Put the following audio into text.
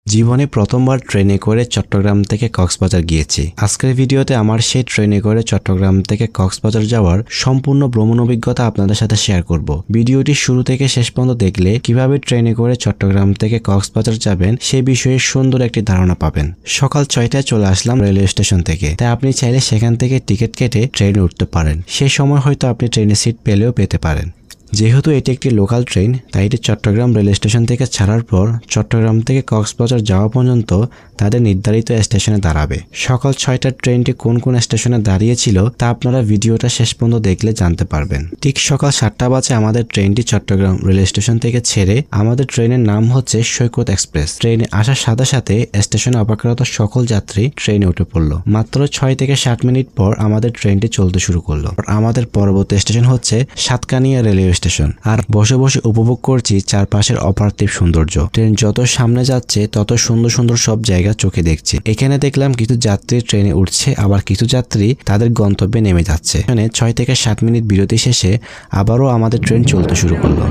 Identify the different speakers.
Speaker 1: জীবনে প্রথমবার ট্রেনে করে চট্টগ্রাম থেকে কক্সবাজার গিয়েছি। আজকের ভিডিওতে আমার সেই ট্রেনে করে চট্টগ্রাম থেকে কক্সবাজার যাওয়ার সম্পূর্ণ ভ্রমণ অভিজ্ঞতা আপনাদের সাথে শেয়ার করব। ভিডিওটি শুরু থেকে শেষ পর্যন্ত দেখলে কিভাবে ট্রেনে করে চট্টগ্রাম থেকে কক্সবাজার যাবেন সে বিষয়ে সুন্দর একটি ধারণা পাবেন। সকাল 6টায় চলে আসলাম রেলওয়ে স্টেশন থেকে, তাই আপনি চাইলে সেখান থেকে টিকিট কেটে ট্রেনে উঠতে পারেন। সেই সময় হয়তো আপনি ট্রেনে সিট পেলেও পেতে পারেন। যেহেতু এটি একটি লোকাল ট্রেন, তাই এটি চট্টগ্রাম রেল স্টেশন থেকে ছাড়ার পর চট্টগ্রাম থেকে কক্সবাজার যাওয়া পর্যন্ত তাদের নির্ধারিত স্টেশনে দাঁড়াবে। সকাল 6টার ট্রেনটি কোন কোন স্টেশনে দাঁড়িয়েছিল তা আপনারা ভিডিওটা শেষ পর্যন্ত দেখলে জানতে পারবেন। ঠিক সকাল 7টা বাজে আমাদের ট্রেনটি চট্টগ্রাম রেল স্টেশন থেকে ছেড়ে আমাদের ট্রেনের নাম হচ্ছে সৈকত এক্সপ্রেস। ট্রেনে আসার সাথে সাথে স্টেশনে অপেক্ষারত সকল যাত্রী ট্রেনে উঠে পড়ল। মাত্র 6 থেকে 7 মিনিট পর আমাদের ট্রেনটি চলতে শুরু করলো। আমাদের পরবর্তী স্টেশন হচ্ছে সাতকানিয়া রেলওয়ে স্টেশন। আর বসে বসে উপভোগ করছি চারপাশের অপার্থিব সৌন্দর্য। ট্রেন যত সামনে যাচ্ছে তত সুন্দর সুন্দর সব জায়গা চোখে দেখছি। এখানে দেখলাম কিছু যাত্রী ট্রেনে উঠছে, আবার কিছু যাত্রী তাদের গন্তব্যে নেমে যাচ্ছে। এখানে 6 থেকে 7 মিনিট বিরতি শেষে আবারও আমাদের ট্রেন চলতে শুরু করলো।